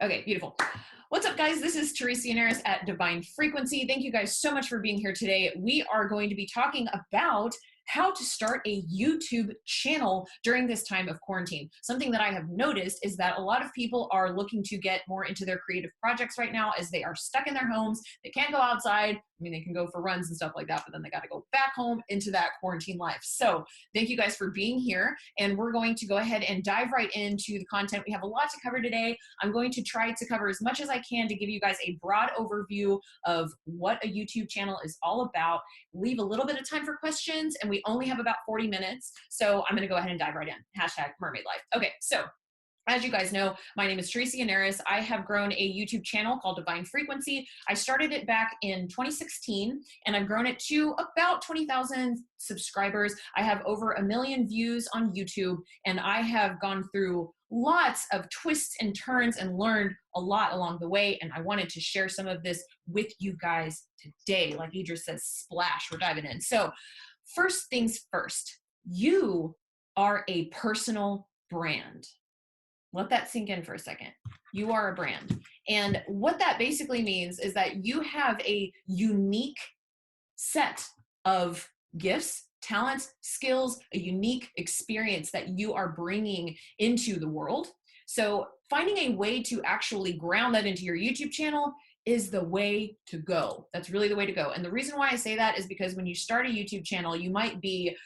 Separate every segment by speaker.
Speaker 1: Okay, beautiful. What's up, guys? This is Teresa at Divine Frequency. Thank you guys so much for being here today. We are going to be talking about how to start a YouTube channel during this time of quarantine. Something that I have noticed is that a lot of people are looking to get more into their creative projects right now as they are stuck in their homes. They can't go outside. I mean, they can go for runs and stuff like that, but then they got to go back home into that quarantine life. So thank you guys for being here. And we're going to go ahead and dive right into the content. We have a lot to cover today. I'm going to try to cover as much as I can to give you guys a broad overview of what a YouTube channel is all about. Leave a little bit of time for questions, and we only have about 40 minutes. So I'm going to go ahead and dive right in. #mermaid life. Okay, so as you guys know, my name is Teresa. I have grown a YouTube channel called Divine Frequency. I started it back in 2016, and I've grown it to about 20,000 subscribers. I have over 1 million views on YouTube, and I have gone through lots of twists and turns and learned a lot along the way, and I wanted to share some of this with you guys today. Like Idris says, splash, we're diving in. So first things first, you are a personal brand. Let that sink in for a second. You are a brand. And what that basically means is that you have a unique set of gifts, talents, skills, a unique experience that you are bringing into the world. So finding a way to actually ground that into your YouTube channel is the way to go. That's really the way to go. And the reason why I say that is because when you start a YouTube channel, you might be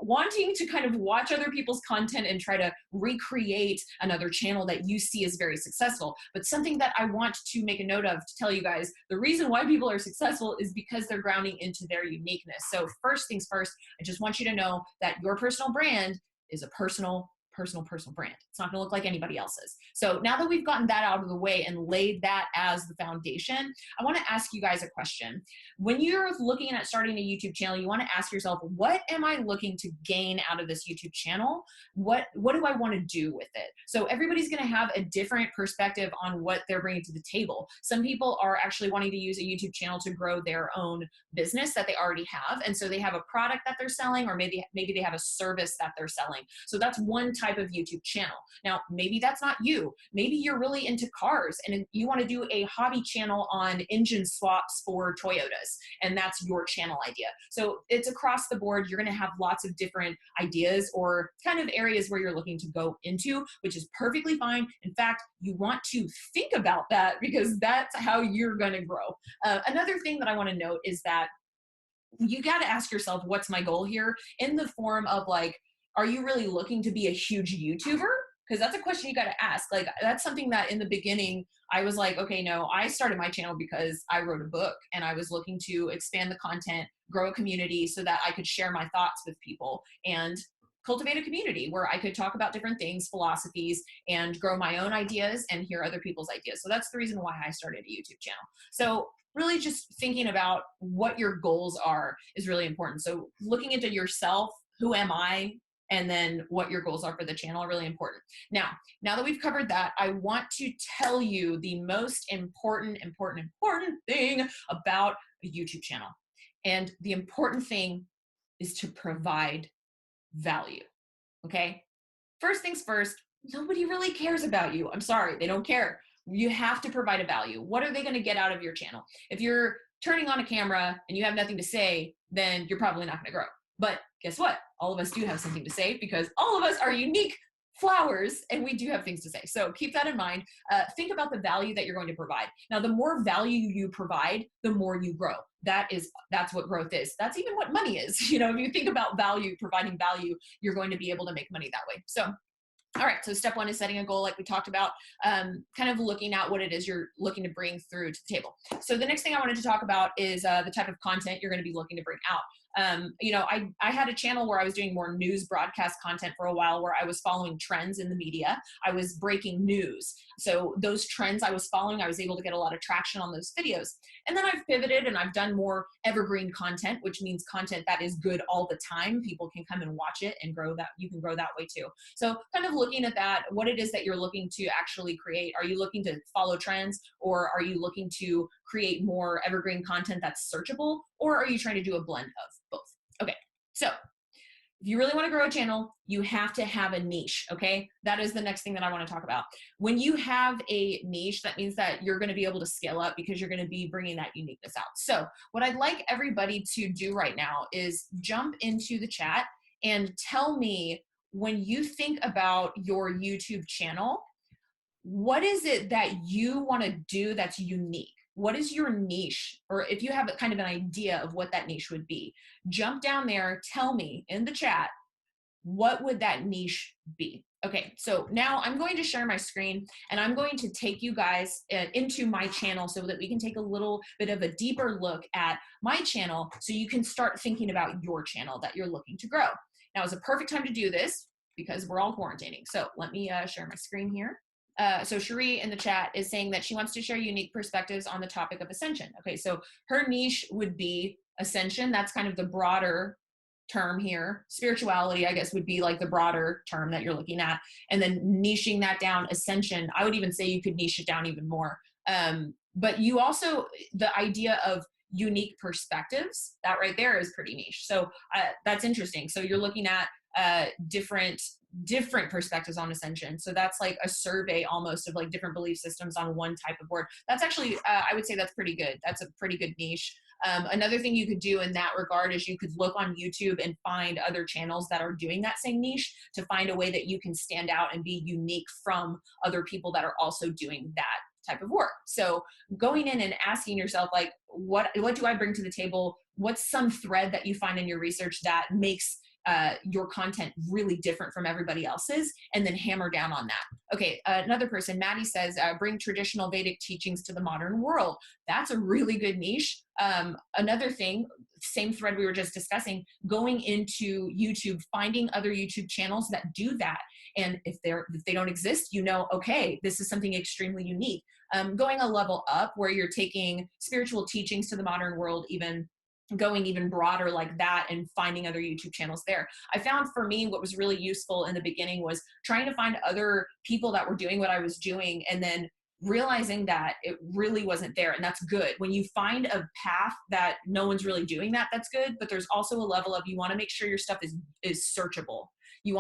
Speaker 1: wanting to kind of watch other people's content and try to recreate another channel that you see as very successful. But something that I want to make a note of to tell you guys, the reason why people are successful is because they're grounding into their uniqueness. So first things first, I just want you to know that your personal brand is a personal brand. It's not gonna look like anybody else's. So now that we've gotten that out of the way and laid that as the foundation, I wanna ask you guys a question. When you're looking at starting a YouTube channel, you wanna ask yourself, what am I looking to gain out of this YouTube channel? What do I wanna do with it? So everybody's gonna have a different perspective on what they're bringing to the table. Some people are actually wanting to use a YouTube channel to grow their own business that they already have. And so they have a product that they're selling, or maybe they have a service that they're selling. So that's one type of YouTube channel. Now, maybe that's not you. Maybe you're really into cars and you want to do a hobby channel on engine swaps for Toyotas, and that's your channel idea. So it's across the board. You're going to have lots of different ideas or kind of areas where you're looking to go into, which is perfectly fine. In fact, you want to think about that because that's how you're going to grow. Another thing that I want to note is that you got to ask yourself, what's my goal here, in the form of like, are you really looking to be a huge YouTuber? Because that's a question you got to ask. Like, that's something that in the beginning, I was like, okay, no, I started my channel because I wrote a book and I was looking to expand the content, grow a community so that I could share my thoughts with people and cultivate a community where I could talk about different things, philosophies, and grow my own ideas and hear other people's ideas. So that's the reason why I started a YouTube channel. So really just thinking about what your goals are is really important. So looking into yourself, who am I? And then what your goals are for the channel are really important. Now that we've covered that, I want to tell you the most important thing about a YouTube channel. And the important thing is to provide value, okay? First things first, nobody really cares about you. I'm sorry, they don't care. You have to provide a value. What are they gonna get out of your channel? If you're turning on a camera and you have nothing to say, then you're probably not gonna grow. But guess what? All of us do have something to say because all of us are unique flowers and we do have things to say. So keep that in mind. Think about the value that you're going to provide. Now, the more value you provide, the more you grow. That's what growth is. That's even what money is. You know, if you think about value, providing value, you're going to be able to make money that way. So all right, so step one is setting a goal like we talked about, kind of looking at what it is you're looking to bring through to the table. So the next thing I wanted to talk about is the type of content you're going to be looking to bring out. You know, I had a channel where I was doing more news broadcast content for a while where I was following trends in the media. I was breaking news. So those trends I was following, I was able to get a lot of traction on those videos. And then I've pivoted and I've done more evergreen content, which means content that is good all the time. People can come and watch it and grow that. You can grow that way too. So kind of looking at that, what it is that you're looking to actually create. Are you looking to follow trends, or are you looking to create more evergreen content that's searchable, or are you trying to do a blend of both? Okay, so if you really want to grow a channel, you have to have a niche, okay? That is the next thing that I want to talk about. When you have a niche, that means that you're going to be able to scale up because you're going to be bringing that uniqueness out. So what I'd like everybody to do right now is jump into the chat and tell me, when you think about your YouTube channel, what is it that you want to do that's unique? What is your niche? Or if you have a kind of an idea of what that niche would be, jump down there, tell me in the chat, what would that niche be? Okay, so now I'm going to share my screen and I'm going to take you guys into my channel so that we can take a little bit of a deeper look at my channel so you can start thinking about your channel that you're looking to grow. Now is a perfect time to do this because we're all quarantining. So let me share my screen here. So Cherie in the chat is saying that she wants to share unique perspectives on the topic of ascension. Okay, so her niche would be ascension. That's kind of the broader term here. Spirituality, I guess, would be like the broader term that you're looking at. And then niching that down, ascension, I would even say you could niche it down even more. But you also, the idea of unique perspectives, that right there is pretty niche. So that's interesting. So you're looking at different perspectives on ascension. So that's like a survey almost of like different belief systems on one type of word. That's actually, I would say that's pretty good. That's a pretty good niche. Another thing you could do in that regard is you could look on YouTube and find other channels that are doing that same niche to find a way that you can stand out and be unique from other people that are also doing that type of work. So going in and asking yourself, like, what do I bring to the table? What's some thread that you find in your research that makes your content really different from everybody else's, and then hammer down on that. Okay, another person, Maddie says, bring traditional Vedic teachings to the modern world. That's a really good niche. Another thing, same thread we were just discussing, going into YouTube, finding other YouTube channels that do that. And if they don't exist, you know, okay, this is something extremely unique. Going a level up where you're taking spiritual teachings to the modern world, even going even broader like that, and finding other YouTube channels there. I found for me what was really useful in the beginning was trying to find other people that were doing what I was doing, and then realizing that it really wasn't there. And that's good. When you find a path that no one's really doing that, that's good. But there's also a level of, you want to make sure your stuff is searchable. You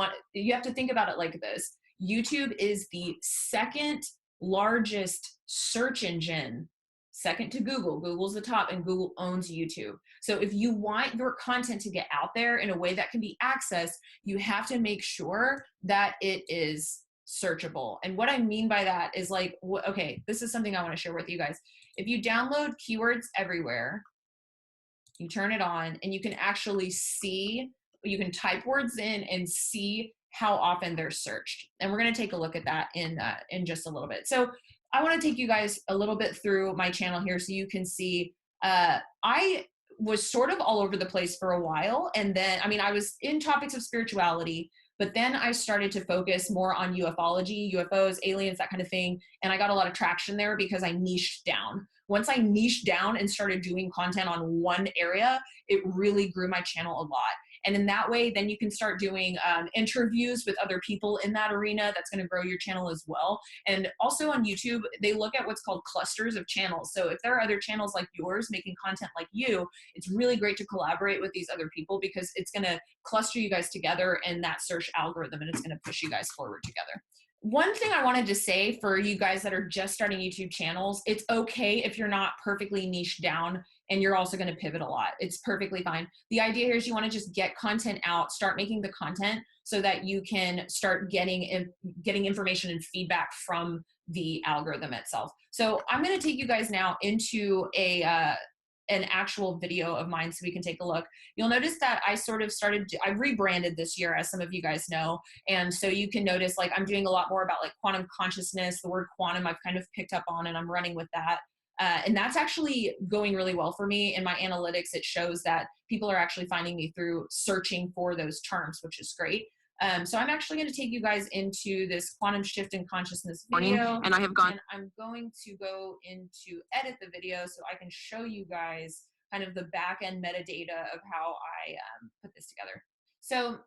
Speaker 1: have to think about it like this. YouTube is the second largest search engine, second to Google. Google's the top, and Google owns YouTube. So if you want your content to get out there in a way that can be accessed, you have to make sure that it is searchable. And what I mean by that is like, okay, this is something I want to share with you guys. If you download Keywords Everywhere, you turn it on, and you can actually see, you can type words in and see how often they're searched. And we're going to take a look at that in just a little bit. So I want to take you guys a little bit through my channel here so you can see. I was sort of all over the place for a while. And then, I mean, I was in topics of spirituality, but then I started to focus more on ufology, UFOs, aliens, that kind of thing. And I got a lot of traction there because I niched down. Once I niched down and started doing content on one area, it really grew my channel a lot. And in that way, then you can start doing interviews with other people in that arena. That's going to grow your channel as well. And also on YouTube, they look at what's called clusters of channels. So if there are other channels like yours making content like you, it's really great to collaborate with these other people because it's going to cluster you guys together in that search algorithm, and it's going to push you guys forward together. One thing I wanted to say for you guys that are just starting YouTube channels, it's okay if you're not perfectly niche down and you're also going to pivot a lot. It's perfectly fine. The idea here is you want to just get content out, start making the content so that you can start getting information and feedback from the algorithm itself. So I'm going to take you guys now into an actual video of mine so we can take a look. You'll notice that I sort of I rebranded this year, as some of you guys know. And so you can notice like I'm doing a lot more about like quantum consciousness. The word quantum I've kind of picked up on, and I'm running with that. And that's actually going really well for me. In my analytics, it shows that people are actually finding me through searching for those terms, which is great. So I'm actually going to take you guys into this quantum shift in consciousness video, and I'm going to go into edit the video so I can show you guys kind of the back end metadata of how I put this together. So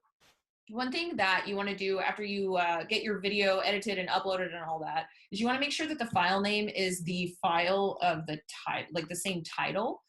Speaker 1: one thing that you want to do after you get your video edited and uploaded and all that is you want to make sure that the file name is the file of the title, like the same title.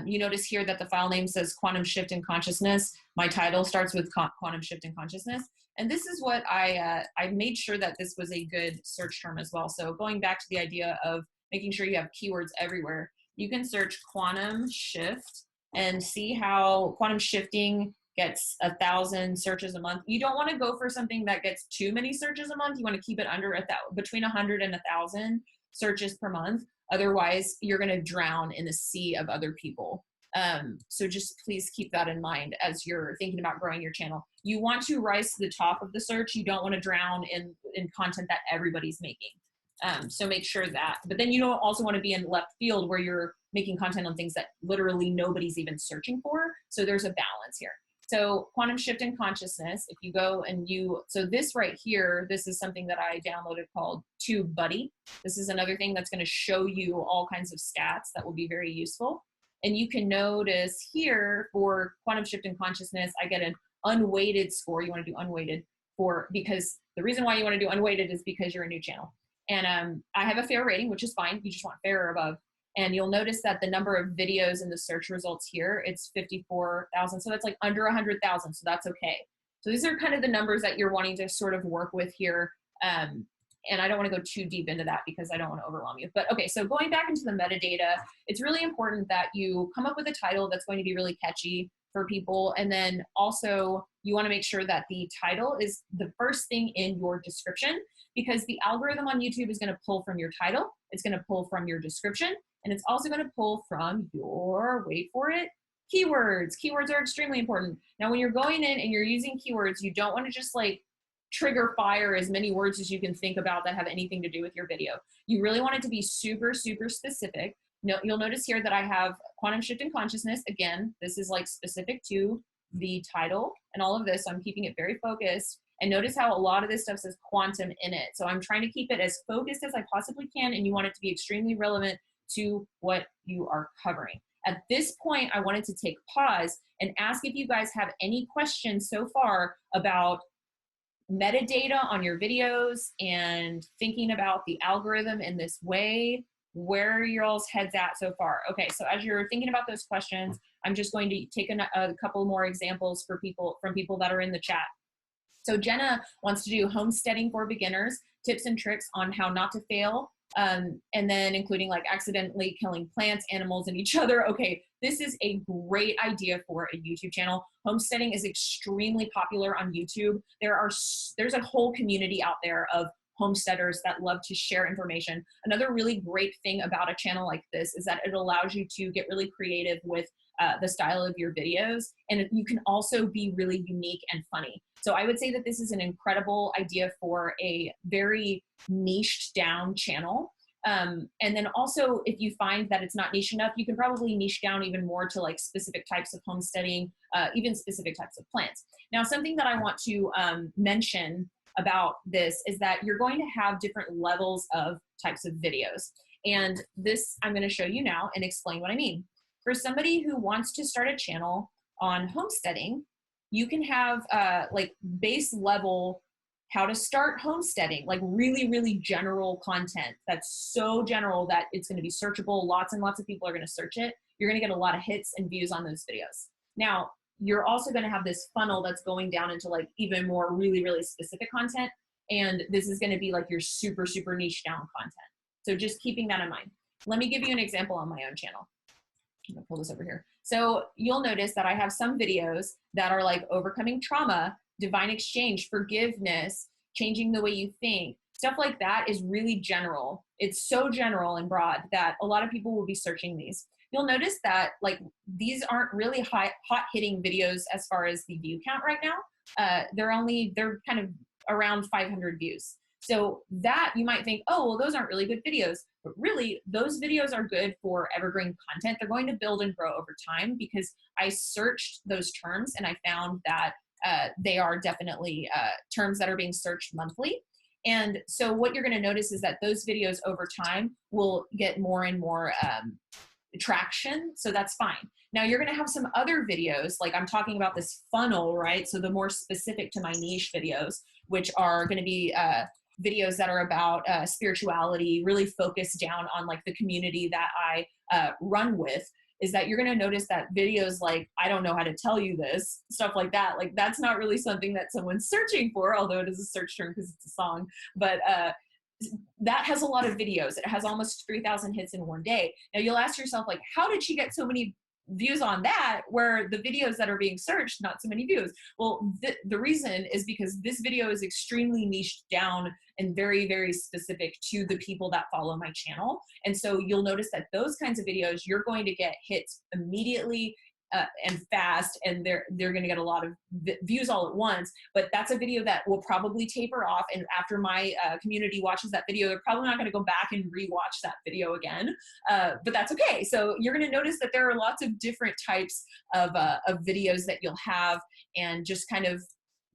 Speaker 1: You notice here that the file name says Quantum Shift in Consciousness. My title starts with Quantum Shift in Consciousness. And this is what I made sure that this was a good search term as well. So going back to the idea of making sure you have keywords everywhere, you can search quantum shift and see how quantum shifting gets 1,000 searches a month. You don't want to go for something that gets too many searches a month. You want to keep it under between 100 and 1,000 searches per month. Otherwise, you're going to drown in the sea of other people. So just please keep that in mind as you're thinking about growing your channel. You want to rise to the top of the search. You don't want to drown in content that everybody's making. So make sure that, but then you don't also want to be in left field where you're making content on things that literally nobody's even searching for. So there's a balance here. So quantum shift in consciousness, if you go and so this right here, this is something that I downloaded called TubeBuddy. This is another thing that's going to show you all kinds of stats that will be very useful. And you can notice here for quantum shift in consciousness, I get an unweighted score. You want to do unweighted because the reason why you want to do unweighted is because you're a new channel. And I have a fair rating, which is fine. You just want fair or above. And you'll notice that the number of videos in the search results here, it's 54,000. So that's like under 100,000. So that's okay. So these are kind of the numbers that you're wanting to sort of work with here. And I don't want to go too deep into that because I don't want to overwhelm you. But okay, so going back into the metadata, it's really important that you come up with a title that's going to be really catchy for people. And then also you want to make sure that the title is the first thing in your description, because the algorithm on YouTube is going to pull from your title. It's going to pull from your description. And it's also going to pull from your, wait for it, keywords. Keywords are extremely important. Now, when you're going in and you're using keywords, you don't want to just like trigger fire as many words as you can think about that have anything to do with your video. You really want it to be super, super specific. You'll notice here that I have quantum shift in consciousness. Again, this is like specific to the title and all of this. So I'm keeping it very focused. And notice how a lot of this stuff says quantum in it. So I'm trying to keep it as focused as I possibly can, and you want it to be extremely relevant to what you are covering. At this point, I wanted to take pause and ask if you guys have any questions so far about metadata on your videos and thinking about the algorithm in this way. Where are your all's heads at so far? Okay, so as you're thinking about those questions, I'm just going to take a couple more examples from people that are in the chat. So Jenna wants to do homesteading for beginners, tips and tricks on how not to fail, and then including like accidentally killing plants, animals, and each other. Okay, this is a great idea for a YouTube channel. Homesteading is extremely popular on YouTube. There's a whole community out there of homesteaders that love to share information. Another really great thing about a channel like this is that it allows you to get really creative with the style of your videos, and you can also be really unique and funny. So I would say that this is an incredible idea for a very niched down channel. And then also, if you find that it's not niche enough, you can probably niche down even more to like specific types of homesteading, even specific types of plants. Now, something that I want to mention about this is that you're going to have different levels of types of videos. And this I'm going to show you now and explain what I mean. For somebody who wants to start a channel on homesteading, you can have like base level how to start homesteading, like really, really general content that's so general that it's going to be searchable. Lots and lots of people are going to search it. You're going to get a lot of hits and views on those videos. Now, you're also going to have this funnel that's going down into like even more really, really specific content. And this is going to be like your super, super niche down content. So just keeping that in mind. Let me give you an example on my own channel. I'm gonna pull this over here. So you'll notice that I have some videos that are like overcoming trauma, divine exchange, forgiveness, changing the way you think. Stuff like that is really general. It's so general and broad that a lot of people will be searching these. You'll notice that like these aren't really hot hitting videos as far as the view count right now. They're kind of around 500 views. So that you might think, oh, well, those aren't really good videos, but really those videos are good for evergreen content. They're going to build and grow over time because I searched those terms and I found that they are definitely terms that are being searched monthly. And so what you're going to notice is that those videos over time will get more and more traction. So that's fine. Now you're going to have some other videos, like I'm talking about this funnel, right? So the more specific to my niche videos, which are going to be videos that are about spirituality, really focused down on like the community that I run with. is that you're going to notice that videos like, I don't know how to tell you this, stuff like that, like that's not really something that someone's searching for, although it is a search term because it's a song. But that has a lot of videos. It has almost 3,000 hits in one day. Now you'll ask yourself, like, how did she get so many views on that, where the videos that are being searched, not so many views? Well, the reason is because this video is extremely niched down and very, very specific to the people that follow my channel. And so you'll notice that those kinds of videos, you're going to get hits immediately and fast, and they're going to get a lot of views all at once. But that's a video that will probably taper off, and after my community watches that video, they're probably not going to go back and rewatch that video again, but that's okay. So you're going to notice that there are lots of different types of videos that you'll have, and just kind of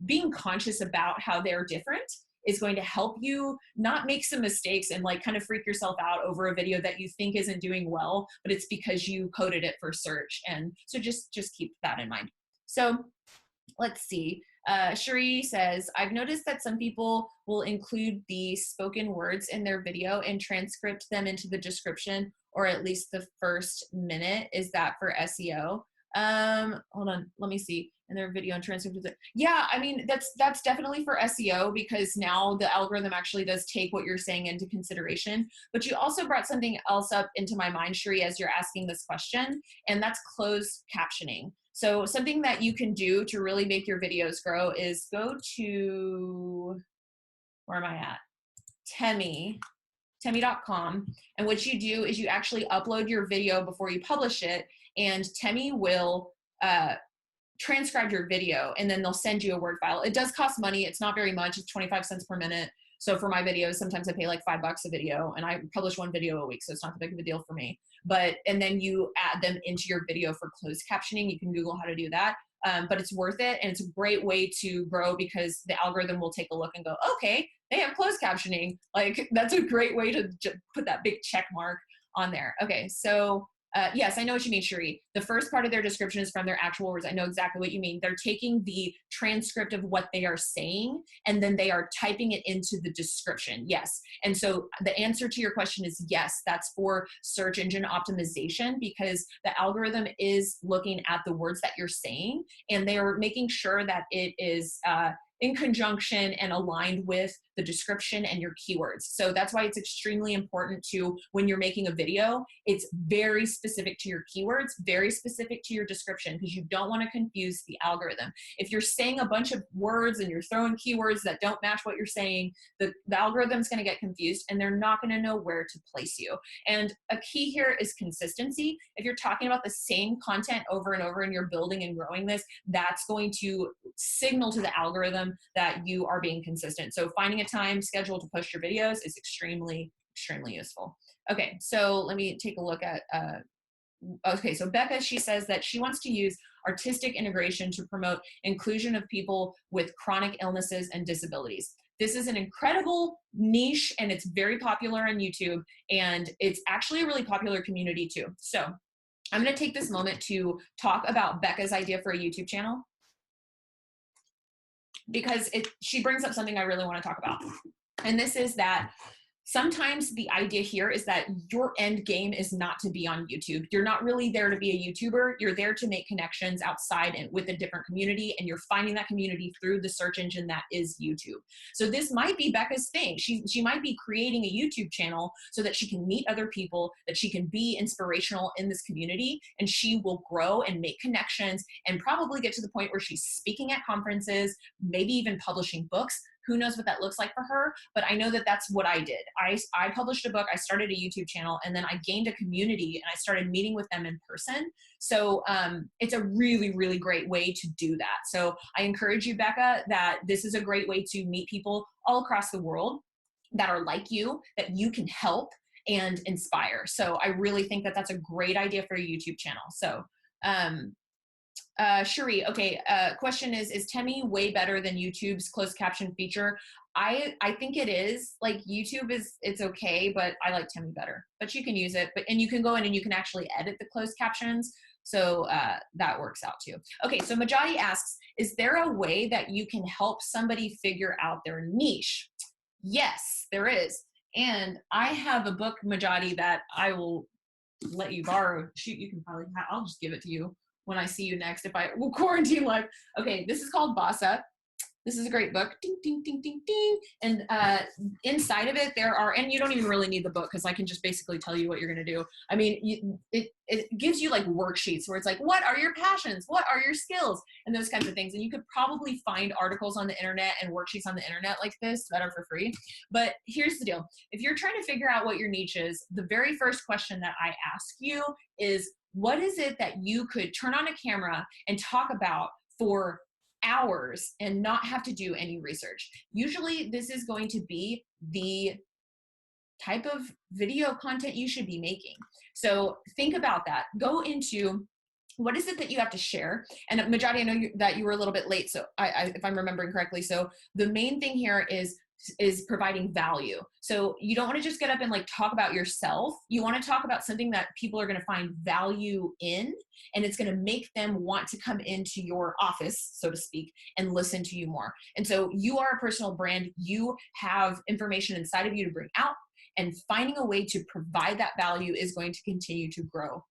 Speaker 1: being conscious about how they're different is going to help you not make some mistakes and like kind of freak yourself out over a video that you think isn't doing well, but it's because you coded it for search. And so just keep that in mind. So let's see. Cherie says, I've noticed that some people will include the spoken words in their video and transcript them into the description, or at least the first minute. Is that for SEO? Hold on, let me see. And their video and transcript. Yeah, I mean, that's definitely for SEO, because now the algorithm actually does take what you're saying into consideration. But you also brought something else up into my mind, Cherie, as you're asking this question, and that's closed captioning. So something that you can do to really make your videos grow is go to, where am I at? Temi.com. And what you do is you actually upload your video before you publish it, and Temi will transcribe your video, and then they'll send you a Word file. It does cost money. It's not very much. It's 25 cents per minute. So for my videos, sometimes I pay like $5 a video, and I publish one video a week, so it's not that big of a deal for me. And then you add them into your video for closed captioning. You can Google how to do that. But it's worth it, and it's a great way to grow, because the algorithm will take a look and go, okay, they have closed captioning. Like, that's a great way to put that big check mark on there. Okay, so yes, I know what you mean, Cherie. The first part of their description is from their actual words. I know exactly what you mean. They're taking the transcript of what they are saying, and then they are typing it into the description. Yes. And so the answer to your question is yes, that's for search engine optimization, because the algorithm is looking at the words that you're saying, and they are making sure that it is in conjunction and aligned with the description and your keywords. So that's why it's extremely important to, when you're making a video, it's very specific to your keywords, very specific to your description, because you don't want to confuse the algorithm. If you're saying a bunch of words and you're throwing keywords that don't match what you're saying, the algorithm's going to get confused, and they're not going to know where to place you. And a key here is consistency. If you're talking about the same content over and over and you're building and growing this, that's going to signal to the algorithm that you are being consistent. So finding a time schedule to post your videos is extremely, extremely useful. Okay, so let me take a look at, okay, so Becca, she says that she wants to use artistic integration to promote inclusion of people with chronic illnesses and disabilities. This is an incredible niche, and it's very popular on YouTube, and it's actually a really popular community too. So I'm gonna take this moment to talk about Becca's idea for a YouTube channel, because she brings up something I really want to talk about. And this is that sometimes the idea here is that your end game is not to be on YouTube. You're not really there to be a YouTuber. You're there to make connections outside and with a different community, and you're finding that community through the search engine that is YouTube. So this might be Becca's thing. She might be creating a YouTube channel so that she can meet other people, that she can be inspirational in this community, and she will grow and make connections and probably get to the point where she's speaking at conferences, maybe even publishing books. Who knows what that looks like for her, but I know that that's what I did. I published a book, I started a YouTube channel, and then I gained a community, and I started meeting with them in person. So it's a really, really great way to do that. So I encourage you, Becca, that this is a great way to meet people all across the world that are like you, that you can help and inspire. So I really think that that's a great idea for a YouTube channel. So Cherie, okay, question is Temi way better than YouTube's closed caption feature? I think it is. Like, YouTube it's okay, but I like Temi better. But you can use it, and you can go in and you can actually edit the closed captions. So that works out too. Okay, so Majadi asks, is there a way that you can help somebody figure out their niche? Yes, there is. And I have a book, Majadi, that I will let you borrow. Shoot, you can probably I'll just give it to you when I see you next if I will quarantine live. Okay, this is called Boss Up. This is a great book. Ding, ding, ding, ding, ding. And inside of it, there are, and you don't even really need the book because I can just basically tell you what you're going to do. I mean, it gives you like worksheets where it's like, what are your passions? What are your skills? And those kinds of things. And you could probably find articles on the internet and worksheets on the internet like this that are for free. But here's the deal. If you're trying to figure out what your niche is, the very first question that I ask you is, what is it that you could turn on a camera and talk about for hours and not have to do any research? Usually this is going to be the type of video content you should be making. So think about that. Go into what is it that you have to share? And Majadi, I know that you were a little bit late, so if I'm remembering correctly. So the main thing here is providing value. So you don't want to just get up and like talk about yourself. You want to talk about something that people are going to find value in, and it's going to make them want to come into your office, so to speak, and listen to you more. And so you are a personal brand. You have information inside of you to bring out, and finding a way to provide that value is going to continue to grow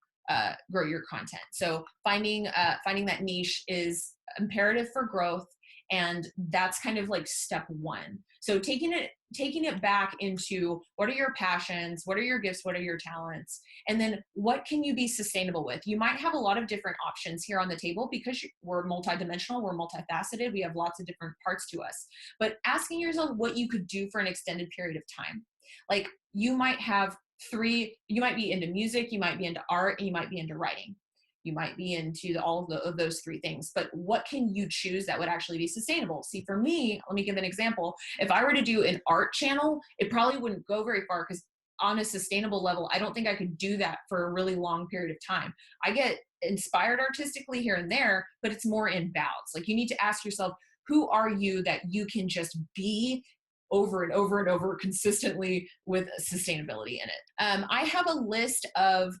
Speaker 1: your content. So finding that niche is imperative for growth. And that's kind of like step one. So taking it back into what are your passions, what are your gifts, what are your talents, and then what can you be sustainable with? You might have a lot of different options here on the table because we're multidimensional, we're multifaceted, we have lots of different parts to us. But asking yourself what you could do for an extended period of time. Like you might be into music, you might be into art, and you might be into writing. You might be into all of those three things, but what can you choose that would actually be sustainable? See, for me, let me give an example. If I were to do an art channel, it probably wouldn't go very far because on a sustainable level, I don't think I could do that for a really long period of time. I get inspired artistically here and there, but it's more in bouts. Like you need to ask yourself, who are you that you can just be over and over and over consistently with sustainability in it. I have a list of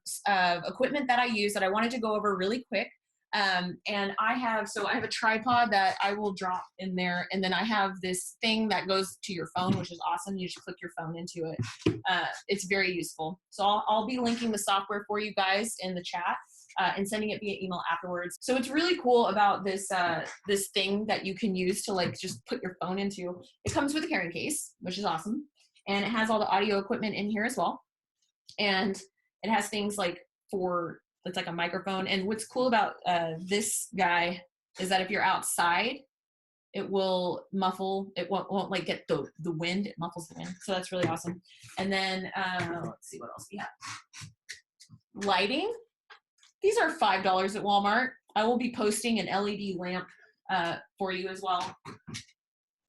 Speaker 1: equipment that I use that I wanted to go over really quick. And I have a tripod that I will drop in there. And then I have this thing that goes to your phone, which is awesome. You just click your phone into it. It's very useful. So I'll be linking the software for you guys in the chat. And sending it via email afterwards. So it's really cool about this this thing that you can use to like just put your phone into. It comes with a carrying case, which is awesome. And it has all the audio equipment in here as well. And it has things like it's like a microphone. And what's cool about this guy is that if you're outside, it will muffle, it won't like get the wind, it muffles the wind. So that's really awesome. And then let's see what else we have. Lighting. These are $5 at Walmart. I will be posting an LED lamp for you as well.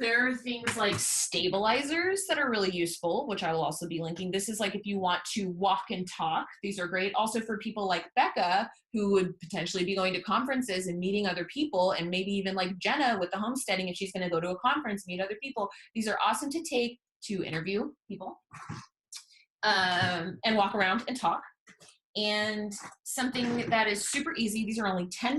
Speaker 1: There are things like stabilizers that are really useful, which I will also be linking. This is like if you want to walk and talk. These are great. Also for people like Becca, who would potentially be going to conferences and meeting other people, and maybe even like Jenna with the homesteading, if she's going to go to a conference, meet other people. These are awesome to take to interview people and walk around and talk. And something that is super easy, these are only $10.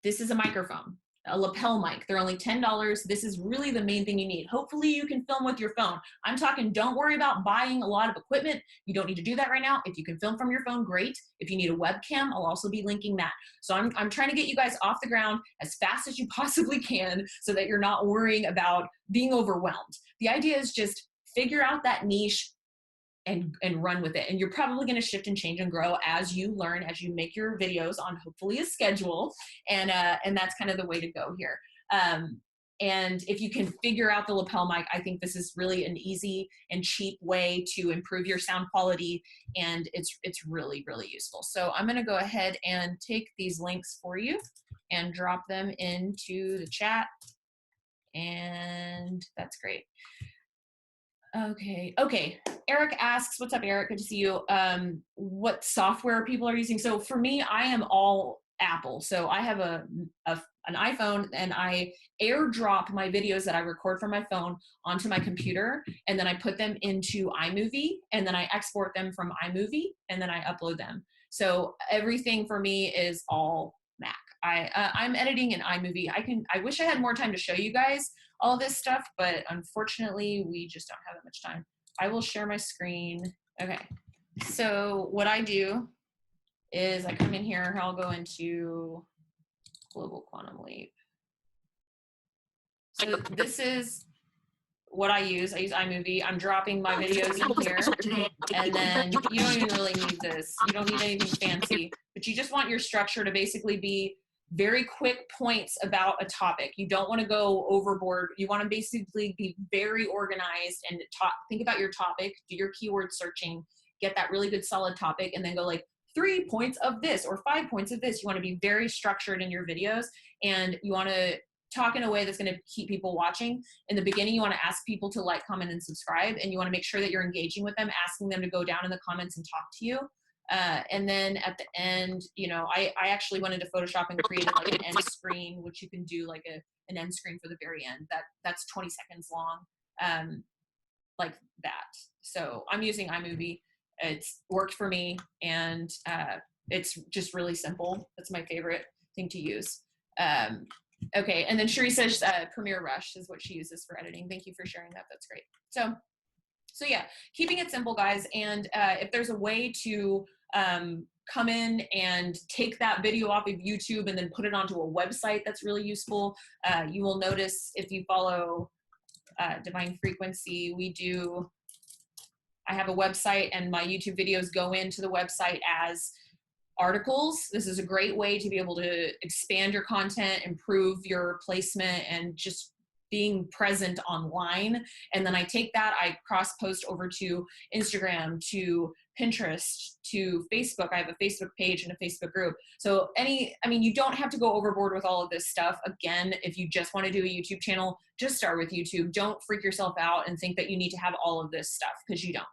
Speaker 1: This is a microphone, a lapel mic. They're only $10. This is really the main thing you need. Hopefully you can film with your phone. I'm talking, don't worry about buying a lot of equipment. You don't need to do that right now. If you can film from your phone, great. If you need a webcam, I'll also be linking that. So I'm trying to get you guys off the ground as fast as you possibly can so that you're not worrying about being overwhelmed. The idea is just figure out that niche, and run with it. And you're probably going to shift and change and grow as you learn, as you make your videos on hopefully a schedule. And that's kind of the way to go here. And if you can figure out the lapel mic, I think this is really an easy and cheap way to improve your sound quality. And it's really, really useful. So I'm going to go ahead and take these links for you and drop them into the chat. And that's great. Okay. Eric asks, what's up, Eric? Good to see you. What software people are using. So for me, I am all Apple. So I have an iPhone, and I airdrop my videos that I record from my phone onto my computer, and then I put them into iMovie, and then I export them from iMovie, and then I upload them. So everything for me is all Mac. I'm editing in iMovie. I wish I had more time to show you guys all this stuff, but unfortunately we just don't have that much time. I will share my screen. Okay. So what I do is I come in here, I'll go into Global Quantum Leap. So this is what I use iMovie. I'm dropping my videos in here, and then you don't even really need this. You don't need anything fancy, but you just want your structure to basically be very quick points about a topic. You don't want to go overboard. You want to basically be very organized and think about your topic, do your keyword searching, get that really good solid topic, and then go like 3 points of this or 5 points of this. You want to be very structured in your videos, and you want to talk in a way that's going to keep people watching. In the beginning, you want to ask people to like, comment, and subscribe, and you want to make sure that you're engaging with them, asking them to go down in the comments and talk to you. And then at the end, you know, I actually went into Photoshop and created like an end screen, which you can do like an end screen for the very end. That's 20 seconds long, like that. So I'm using iMovie. It's worked for me, and it's just really simple. That's my favorite thing to use. Okay, and then Teresa's Premiere Rush is what she uses for editing. Thank you for sharing that. That's great. So yeah, keeping it simple, guys. And if there's a way to come in and take that video off of YouTube and then put it onto a website, that's really useful. You will notice if you follow Divine Frequency, I have a website, and my YouTube videos go into the website as articles. This is a great way to be able to expand your content, improve your placement, and just being present online. And then I take that, I cross post over to Instagram, to Pinterest, to Facebook. I have a Facebook page and a Facebook group. So you don't have to go overboard with all of this stuff. Again, if you just want to do a YouTube channel, just start with YouTube. Don't freak yourself out and think that you need to have all of this stuff, because you don't.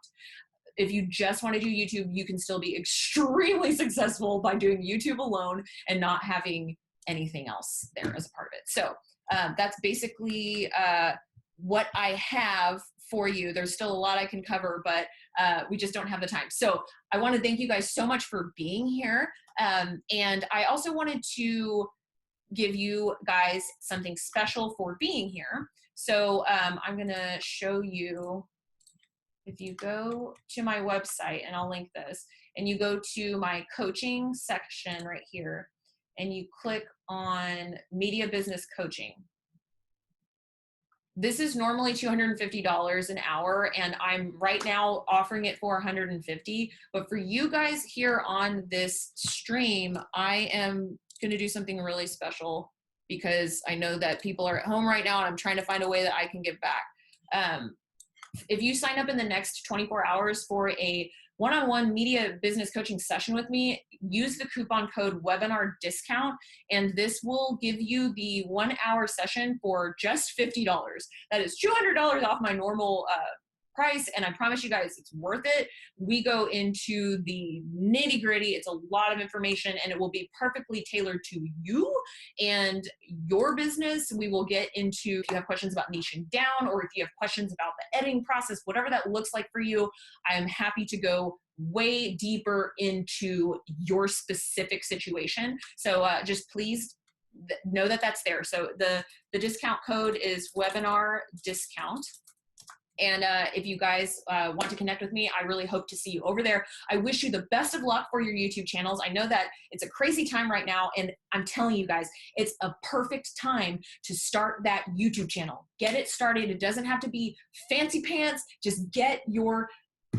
Speaker 1: If you just want to do YouTube, you can still be extremely successful by doing YouTube alone and not having anything else there as a part of it. So that's basically what I have for you. There's still a lot I can cover, but we just don't have the time. So I want to thank you guys so much for being here. And I also wanted to give you guys something special for being here. So I'm going to show you. If you go to my website, and I'll link this, and you go to my coaching section right here, and you click on Media Business Coaching. This is normally $250 an hour, and I'm right now offering it for $150. But for you guys here on this stream, I am going to do something really special, because I know that people are at home right now, and I'm trying to find a way that I can give back. If you sign up in the next 24 hours for a one-on-one media business coaching session with me, use the coupon code webinar discount, and this will give you the 1 hour session for just $50. That is $200 off my normal price, and I promise you guys it's worth it. We go into the nitty gritty. It's a lot of information, and it will be perfectly tailored to you and your business. We will get into, if you have questions about niching down, or if you have questions about the editing process, whatever that looks like for you, I am happy to go way deeper into your specific situation. So just please know that that's there. So the discount code is webinar discount. And if you guys want to connect with me, I really hope to see you over there. I wish you the best of luck for your YouTube channels. I know that it's a crazy time right now, and I'm telling you guys, it's a perfect time to start that YouTube channel. Get it started. It doesn't have to be fancy pants. Just get your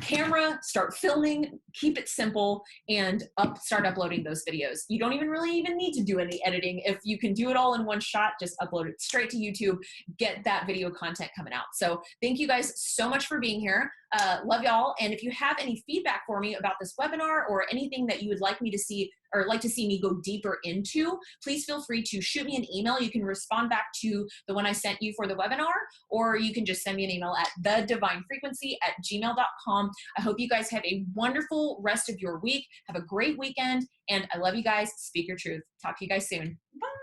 Speaker 1: camera, start filming, keep it simple, and start uploading those videos. You don't really even need to do any editing. If you can do it all in one shot, just upload it straight to YouTube, get that video content coming out. So thank you guys so much for being here. Love y'all. And if you have any feedback for me about this webinar, or anything that you would like me to see, or like to see me go deeper into, please feel free to shoot me an email. You can respond back to the one I sent you for the webinar, or you can just send me an email at thedivinefrequency@gmail.com. I hope you guys have a wonderful rest of your week. Have a great weekend, and I love you guys. Speak your truth. Talk to you guys soon. Bye.